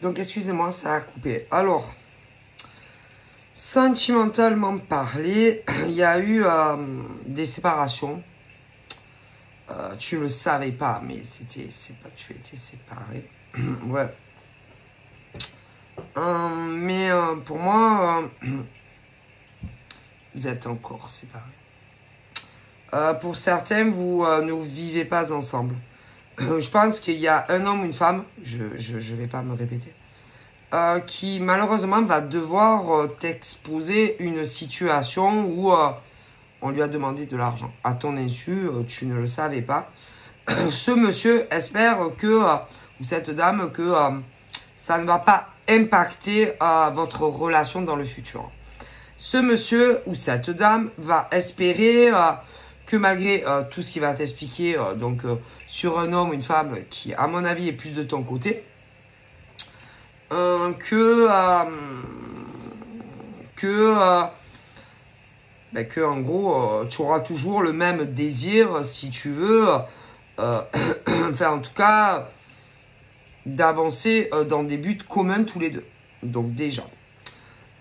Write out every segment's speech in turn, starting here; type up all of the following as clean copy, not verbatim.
Donc, excusez-moi, ça a coupé. Alors, sentimentalement parlé, il y a eu des séparations. Tu le savais pas, mais tu étais séparé. Ouais. Mais pour moi, vous êtes encore séparés. Pour certains, vous ne vivez pas ensemble. Je pense qu'il y a un homme ou une femme, je vais pas me répéter, qui malheureusement va devoir t'exposer une situation où on lui a demandé de l'argent. À ton insu, tu ne le savais pas. Ce monsieur espère que, ou cette dame, que ça ne va pas impacter votre relation dans le futur. Ce monsieur ou cette dame va espérer que malgré tout ce qu'il va t'expliquer, sur un homme ou une femme qui, à mon avis, est plus de ton côté, que en gros, tu auras toujours le même désir, si tu veux, enfin en tout cas, d'avancer dans des buts communs tous les deux. Donc déjà.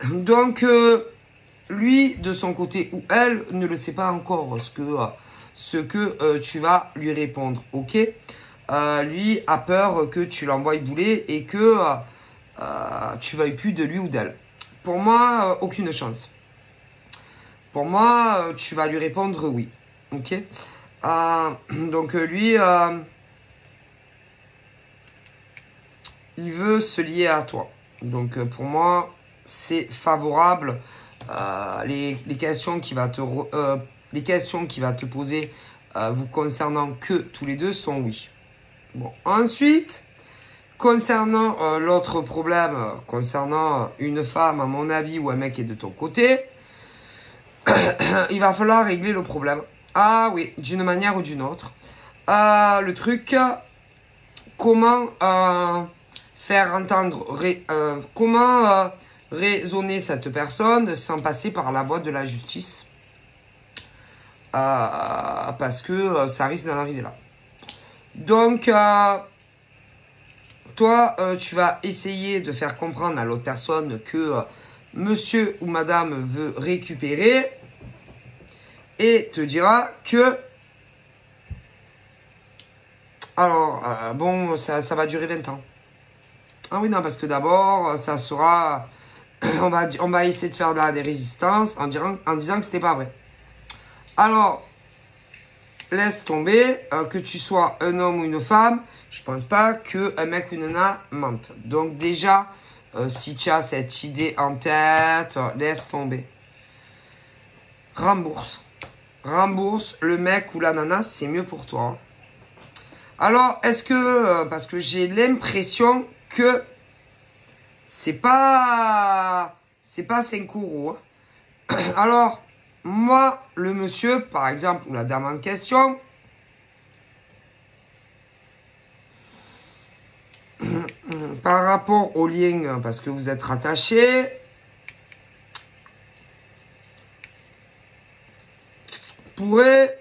Donc, lui, de son côté, ou elle, ne le sait pas encore ce que tu vas lui répondre, ok. Lui a peur que tu l'envoies bouler et que tu veuilles plus de lui ou d'elle. Pour moi, aucune chance. Pour moi, tu vas lui répondre oui, ok. Donc lui, il veut se lier à toi. Donc pour moi, c'est favorable. Les questions qu'il va te poser vous concernant que tous les deux sont oui. Bon, ensuite, concernant l'autre problème, concernant une femme, à mon avis, ou un mec qui est de ton côté, il va falloir régler le problème. Ah oui, d'une manière ou d'une autre. Le truc, comment faire entendre, comment raisonner cette personne sans passer par la voie de la justice. Parce que ça risque d'en arriver là. Donc, toi, tu vas essayer de faire comprendre à l'autre personne que monsieur ou madame veut récupérer et te dira que alors, bon, ça va durer 20 ans. Ah oui, non, parce que d'abord, ça sera on va essayer de faire des résistances en disant que c'était pas vrai. Alors, laisse tomber, que tu sois un homme ou une femme, je pense pas qu'un mec ou une nana mente. Donc déjà, si tu as cette idée en tête, laisse tomber. Rembourse. Rembourse le mec ou la nana, c'est mieux pour toi. Alors, est-ce que, parce que j'ai l'impression que c'est pas 5 euros. Alors, moi, le monsieur, par exemple, ou la dame en question, par rapport au lien, parce que vous êtes rattachés, pourrait,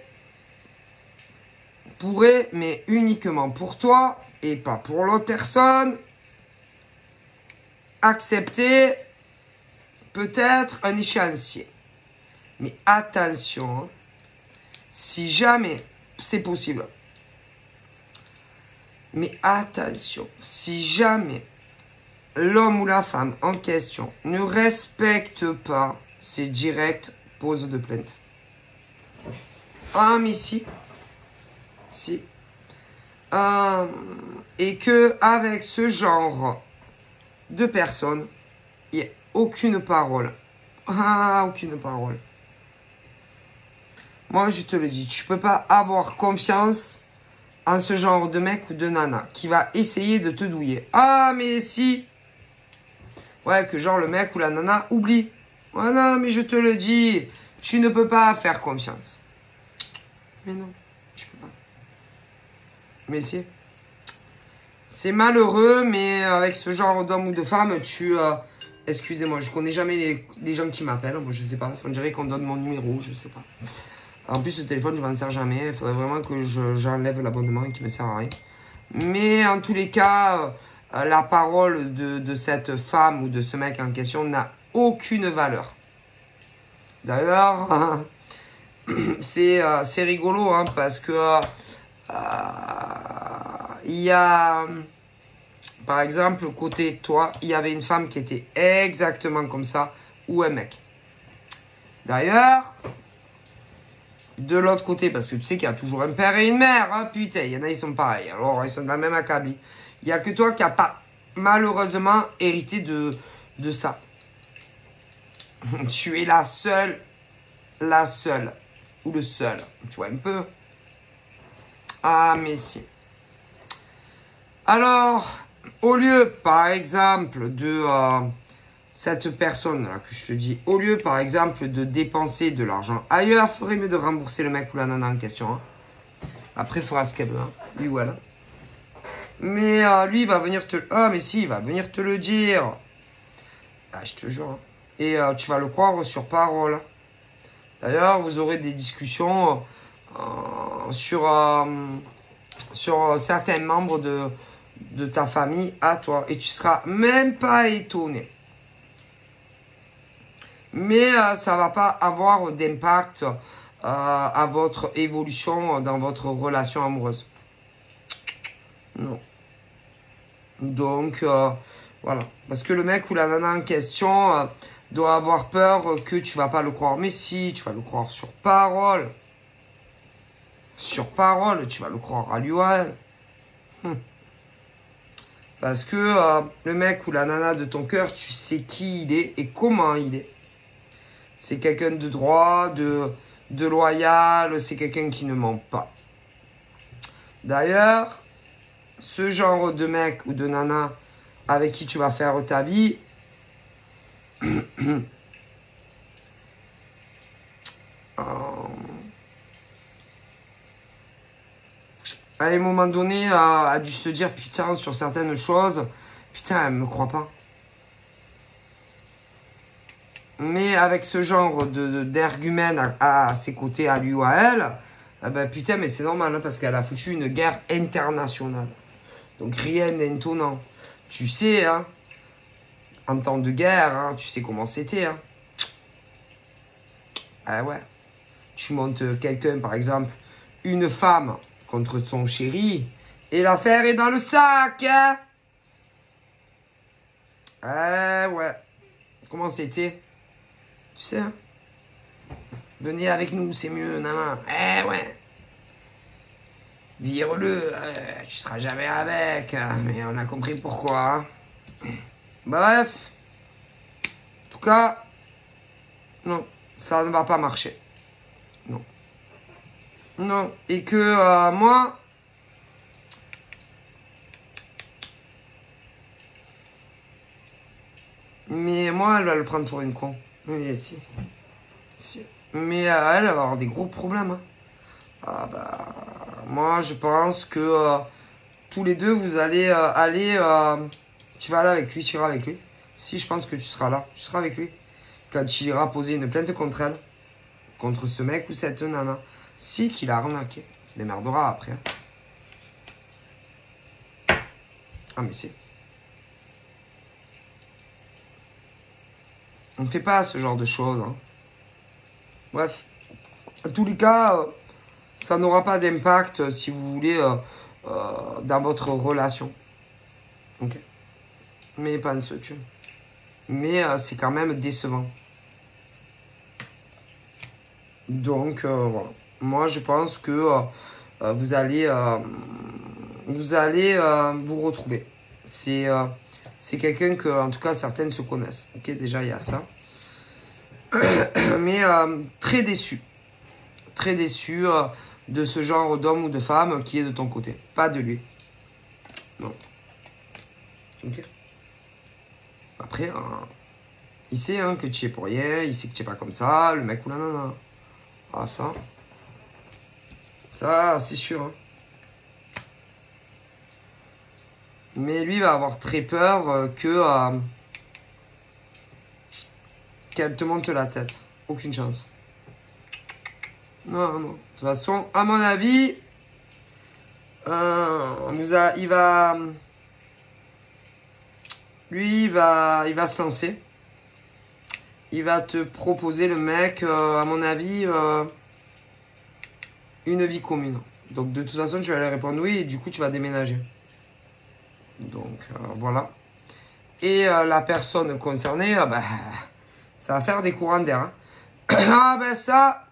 mais uniquement pour toi et pas pour l'autre personne, accepter peut-être un échéancier. Mais attention, hein, si jamais c'est possible, mais attention, si jamais l'homme ou la femme en question ne respecte pas, c'est direct pose de plainte. Ah, mais si. Et que avec ce genre de personnes, il n'y a aucune parole. Ah, aucune parole. Moi, je te le dis, tu peux pas avoir confiance en ce genre de mec ou de nana qui va essayer de te douiller. Ah, mais si. Ouais, que genre le mec ou la nana oublie. Ouais, non, mais je te le dis, tu ne peux pas faire confiance. Mais non, tu peux pas. Mais si. C'est malheureux, mais avec ce genre d'homme ou de femme, excusez-moi, je connais jamais les gens qui m'appellent. Bon, je sais pas, on dirait qu'on donne mon numéro, je sais pas. En plus, ce téléphone, je m'en sers jamais. Il faudrait vraiment que j'enlève l'abonnement et qu'il me sert à rien. Mais en tous les cas, la parole de cette femme ou de ce mec en question n'a aucune valeur. D'ailleurs, c'est rigolo, hein, parce que il y a, par exemple, côté toi, il y avait une femme qui était exactement comme ça, ou un mec. D'ailleurs, de l'autre côté, parce que tu sais qu'il y a toujours un père et une mère, hein, putain, il y en a, ils sont pareils, alors ils sont de la même acabit. Il n'y a que toi qui n'as pas, malheureusement, hérité de ça. Tu es la seule, ou le seul, tu vois un peu. Ah, mais si. Alors, au lieu, par exemple, de cette personne-là que je te dis, au lieu, par exemple, de dépenser de l'argent ailleurs, il faudrait mieux de rembourser le mec ou la nana en question. Hein. Après, il fera ce qu'elle veut. Hein. Lui, voilà. Mais lui, il va venir te... Ah, mais si, il va venir te le dire. Ah, je te jure. Hein. Et tu vas le croire sur parole. D'ailleurs, vous aurez des discussions sur certains membres de ta famille à toi. Et tu seras même pas étonné. Mais ça va pas avoir d'impact à votre évolution dans votre relation amoureuse. Non. Donc, voilà. Parce que le mec ou la nana en question doit avoir peur que tu vas pas le croire. Mais si, tu vas le croire sur parole. Sur parole, tu vas le croire à lui ou à elle. Parce que le mec ou la nana de ton cœur, tu sais qui il est et comment il est. C'est quelqu'un de droit, de loyal, c'est quelqu'un qui ne ment pas. D'ailleurs, ce genre de mec ou de nana avec qui tu vas faire ta vie, à un moment donné, a dû se dire, putain, sur certaines choses, putain, elle me croit pas. Mais avec ce genre d'arguments à ses côtés, à lui ou à elle, eh ben putain, mais c'est normal, hein, parce qu'elle a foutu une guerre internationale. Donc rien d'étonnant. Tu sais, hein, en temps de guerre, hein, tu sais comment c'était. Hein. Ah ouais. Tu montes quelqu'un, par exemple, une femme contre son chéri, et l'affaire est dans le sac. Hein. Ah ouais. Comment c'était? Tu sais, hein? Venez avec nous, c'est mieux, nana. Eh ouais. Vire-le, tu seras jamais avec. Mais on a compris pourquoi. Hein. Bref. En tout cas, non, ça ne va pas marcher. Non. Non. Et que moi... Mais moi, elle va le prendre pour une con. Oui, si. Mais elle va avoir des gros problèmes. Hein. Ah bah... Moi, je pense que tous les deux, vous allez aller... tu vas aller avec lui, tu iras avec lui. Si, je pense que tu seras là. Tu seras avec lui. Quand il ira poser une plainte contre elle. Contre ce mec ou cette nana. Si, qu'il a arnaqué. Il démerdera après. Ah, mais si. On ne fait pas ce genre de choses. Hein. Bref. En tous les cas, ça n'aura pas d'impact, si vous voulez, dans votre relation. Ok. Mais pas une seule. Mais c'est quand même décevant. Donc, voilà. Moi, je pense que vous allez vous retrouver. C'est quelqu'un que, en tout cas, certaines se connaissent. Ok, déjà, il y a ça. Mais très déçu. Très déçu de ce genre d'homme ou de femme qui est de ton côté. Pas de lui. Non. Ok. Après, il sait hein, que tu es pour rien. Il sait que tu es pas comme ça. Le mec ou la nana. Ah, ça. Ça, c'est sûr. Hein. Mais lui va avoir très peur qu'elle te monte la tête. Aucune chance. Non, non. De toute façon, à mon avis, il va... Lui, il va se lancer. Il va te proposer, le mec, à mon avis, une vie commune. Donc de toute façon, tu vas lui répondre oui et du coup, tu vas déménager. Donc voilà. Et la personne concernée, bah, ça va faire des courants d'air. Hein. Ah ben ça.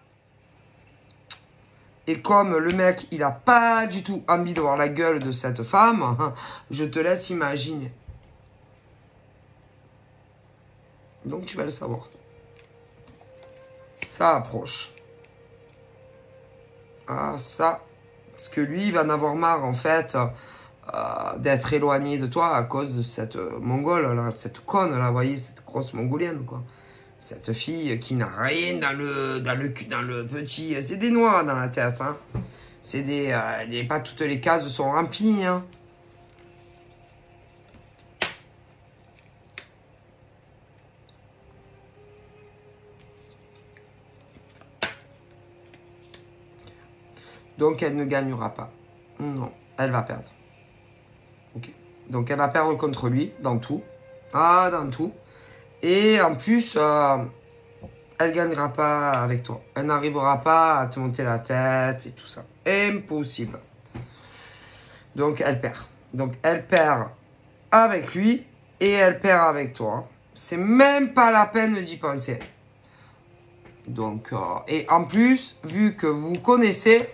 Et comme le mec, il a pas du tout envie de voir la gueule de cette femme, je te laisse imaginer. Donc tu vas le savoir. Ça approche. Ah ça. Parce que lui, il va en avoir marre en fait d'être éloigné de toi à cause de cette mongole, là, cette conne là, vous voyez, cette grosse mongolienne quoi. Cette fille qui n'a rien dans le petit... C'est des noix dans la tête, hein. C'est des... pas toutes les cases sont remplies, hein. Donc, elle ne gagnera pas. Non, elle va perdre. Ok. Donc, elle va perdre contre lui, dans tout. Ah, dans tout. Et en plus... elle gagnera pas avec toi. Elle n'arrivera pas à te monter la tête et tout ça. Impossible. Donc, elle perd. Donc, elle perd avec lui et elle perd avec toi. C'est même pas la peine d'y penser. Donc, et en plus, vu que vous connaissez,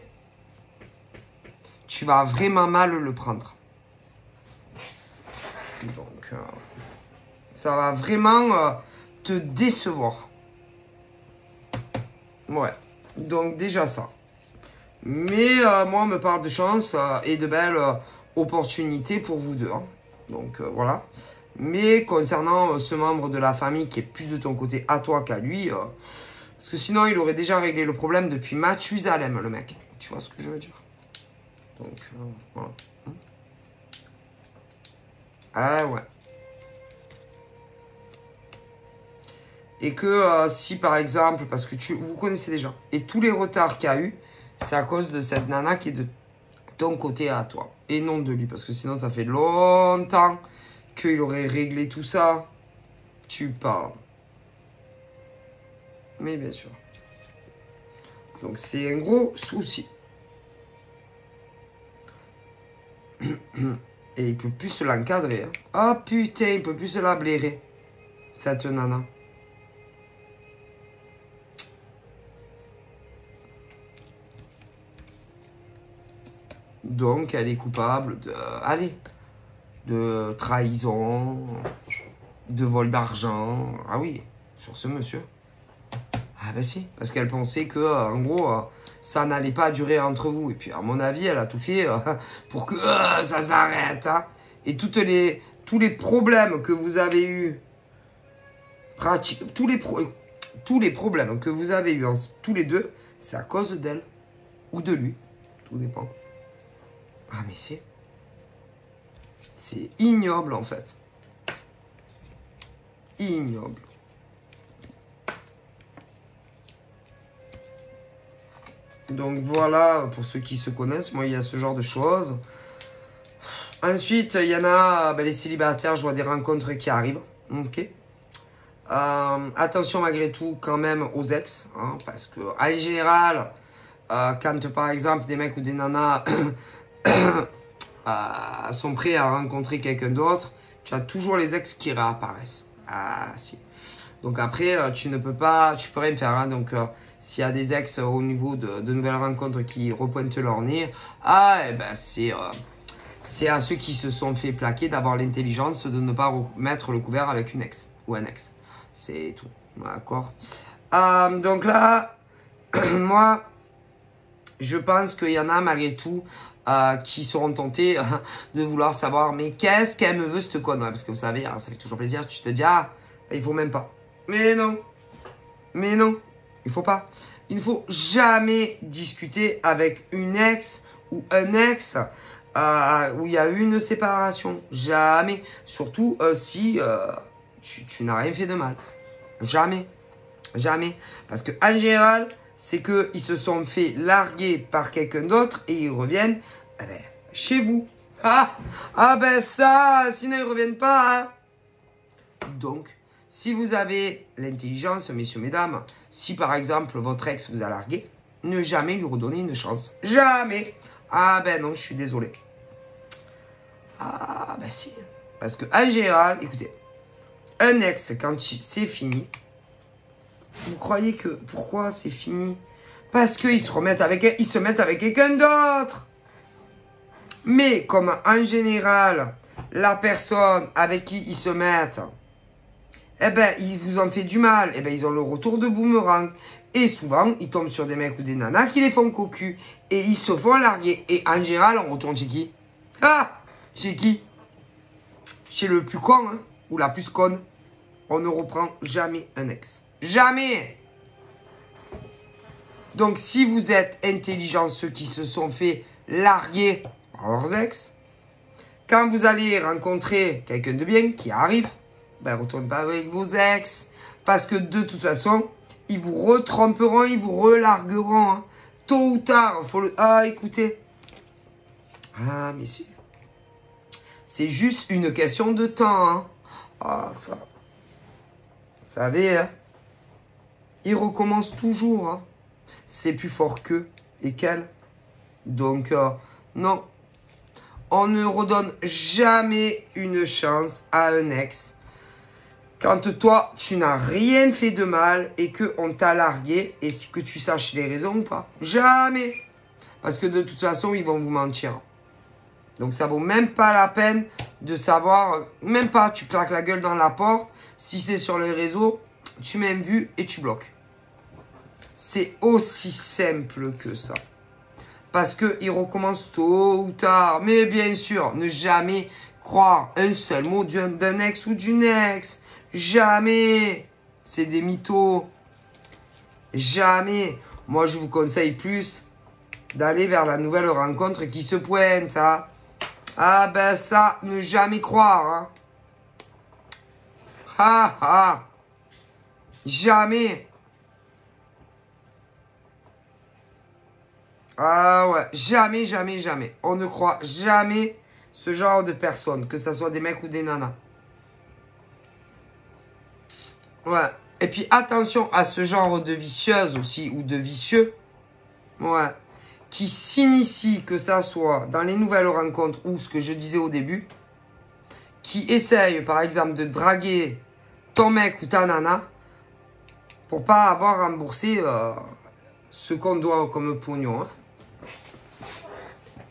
tu vas vraiment mal le prendre. Donc, ça va vraiment te décevoir. Ouais, donc déjà ça. Mais moi, on me parle de chance et de belles opportunités pour vous deux. Hein. Donc voilà. Mais concernant ce membre de la famille qui est plus de ton côté à toi qu'à lui, parce que sinon il aurait déjà réglé le problème depuis Mathusalem, le mec. Tu vois ce que je veux dire? Donc voilà. Ah ouais. Et que si par exemple, parce que vous connaissez déjà, et tous les retards qu'il y a eu, c'est à cause de cette nana qui est de ton côté à toi. Et non de lui, parce que sinon ça fait longtemps qu'il aurait réglé tout ça. Tu parles. Mais bien sûr. Donc c'est un gros souci. Et il peut plus se l'encadrer. Hein. Ah putain, il peut plus se la blairer. Cette nana. Donc, elle est coupable de... Allez. De trahison. De vol d'argent. Ah oui, sur ce monsieur. Ah ben si. Parce qu'elle pensait que, en gros, ça n'allait pas durer entre vous. Et puis, à mon avis, elle a tout fait pour que ça s'arrête. Hein. Et tous les problèmes que vous avez eus... Tous les problèmes que vous avez eus tous les deux, c'est à cause d'elle. Ou de lui. Tout dépend. Ah mais c'est ignoble en fait. Ignoble. Donc voilà, pour ceux qui se connaissent, moi il y a ce genre de choses. Ensuite, il y en a les célibataires, je vois des rencontres qui arrivent. Ok. Attention malgré tout quand même aux ex. Hein, parce que en général, quand par exemple des mecs ou des nanas... sont prêts à rencontrer quelqu'un d'autre, tu as toujours les ex qui réapparaissent. Ah si. Donc après, tu peux rien faire. Hein. Donc s'il y a des ex au niveau de nouvelles rencontres qui repointent leur nez, c'est à ceux qui se sont fait plaquer d'avoir l'intelligence de ne pas mettre le couvert avec une ex ou un ex. C'est tout. D'accord. Donc là, moi, je pense qu'il y en a malgré tout qui seront tentés de vouloir savoir mais qu'est-ce qu'elle me veut cette conne, parce que vous savez, hein, ça fait toujours plaisir, tu te dis il faut même pas. Mais non, il faut pas. Il ne faut jamais discuter avec une ex ou un ex où il y a eu une séparation. Jamais. Surtout si tu n'as rien fait de mal. Jamais. Jamais. Parce que en général, c'est qu'ils se sont fait larguer par quelqu'un d'autre et ils reviennent chez vous. Ah ben ça, sinon ils reviennent pas. Hein. Donc, si vous avez l'intelligence, messieurs, mesdames, si par exemple votre ex vous a largué, ne jamais lui redonner une chance. Jamais. Ah ben non, je suis désolé. Ah ben si. Parce que en général, écoutez, un ex, quand c'est fini, vous croyez que... Pourquoi c'est fini? Parce qu'ils se mettent avec quelqu'un d'autre. Mais comme en général, la personne avec qui ils se mettent, eh ben, ils vous ont fait du mal. Eh ben, ils ont le retour de boomerang. Et souvent, ils tombent sur des mecs ou des nanas qui les font cocu. Et ils se font larguer. Et en général, on retourne chez qui? Ah! Chez qui? Chez le plus con, hein, ou la plus conne. On ne reprend jamais un ex. Jamais! Donc, si vous êtes intelligents, ceux qui se sont fait larguer par leurs ex, quand vous allez rencontrer quelqu'un de bien qui arrive, ben, retournez pas avec vos ex. Parce que de toute façon, ils vous retromperont, ils vous relargueront. Hein. Tôt ou tard, faut le... Ah, écoutez. Ah, mais si. C'est juste une question de temps. Hein. Ah, ça. Vous savez, hein. Ils recommencent toujours. Hein. C'est plus fort qu'eux et qu'elles. Donc, non. On ne redonne jamais une chance à un ex. Quand toi, tu n'as rien fait de mal et qu'on t'a largué et que tu saches les raisons ou pas. Jamais. Parce que de toute façon, ils vont vous mentir. Donc, ça vaut même pas la peine de savoir. Même pas, tu claques la gueule dans la porte. Si c'est sur les réseaux, tu mets une vue et tu bloques. C'est aussi simple que ça. Parce qu'ils recommencent tôt ou tard. Mais bien sûr, ne jamais croire un seul mot d'un ex ou d'une ex. Jamais. C'est des mythos. Jamais. Moi, je vous conseille plus d'aller vers la nouvelle rencontre qui se pointe. Hein. Ah ben ça, ne jamais croire. Hein. Ah ah. Jamais. Ah ouais, jamais, jamais, jamais. On ne croit jamais ce genre de personnes, que ce soit des mecs ou des nanas. Ouais. Et puis attention à ce genre de vicieuse aussi, ou de vicieux. Ouais. Qui s'initie, que ça soit dans les nouvelles rencontres ou ce que je disais au début. Qui essaye, par exemple, de draguer ton mec ou ta nana pour pas avoir remboursé ce qu'on doit comme pognon. Hein.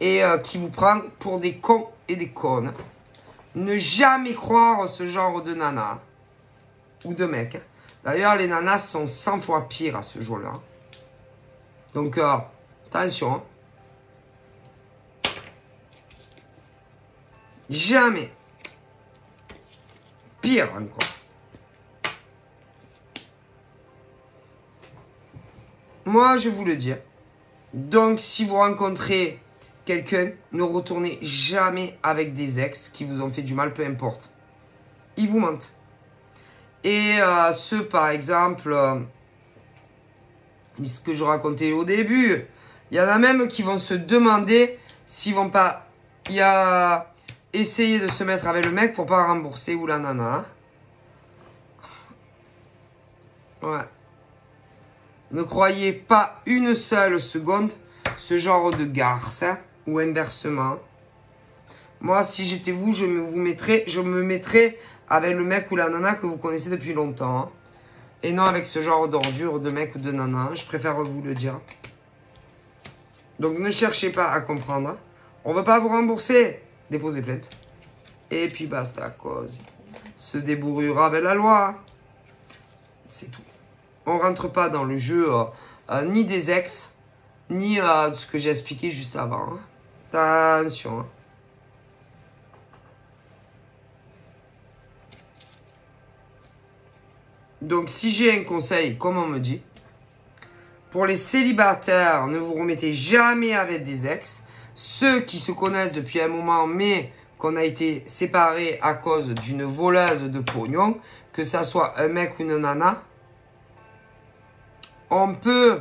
Et qui vous prend pour des cons et des connes. Ne jamais croire ce genre de nana ou de mec. D'ailleurs, les nanas sont 100 fois pires à ce jour-là. Donc, attention. Hein. Jamais. Pire encore. Moi, je vous le dis. Donc, si vous rencontrez quelqu'un, ne retournez jamais avec des ex qui vous ont fait du mal, peu importe. Ils vous mentent. Et ceux, par exemple, ce que je racontais au début, il y en a même qui vont se demander s'ils vont pas essayer de se mettre avec le mec pour pas rembourser ou la nana. Hein. Ouais. Ne croyez pas une seule seconde ce genre de garce, hein, ou inversement. Moi, si j'étais vous, je me mettrais avec le mec ou la nana que vous connaissez depuis longtemps. Hein, et non avec ce genre d'ordure de mec ou de nana. Je préfère vous le dire. Donc, ne cherchez pas à comprendre. Hein. On ne veut pas vous rembourser. Déposez plainte. Et puis, basta, cause. Se débrouillera avec la loi. Hein. C'est tout. On rentre pas dans le jeu ni des ex, ni ce que j'ai expliqué juste avant. Hein. Attention. Hein. Donc, si j'ai un conseil, comme on me dit, pour les célibataires, ne vous remettez jamais avec des ex. Ceux qui se connaissent depuis un moment, mais qu'on a été séparés à cause d'une voleuse de pognon, que ça soit un mec ou une nana, on peut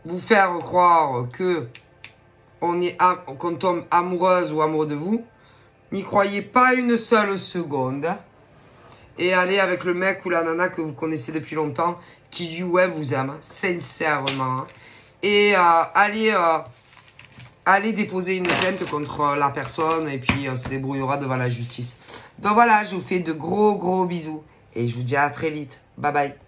vous faire croire que qu'on tombe amoureuse ou amoureux de vous. N'y croyez pas une seule seconde. et allez avec le mec ou la nana que vous connaissez depuis longtemps, qui lui, ouais, vous aime, sincèrement. Et allez déposer une plainte contre la personne et puis on se débrouillera devant la justice. Donc voilà, je vous fais de gros bisous et je vous dis à très vite. Bye bye.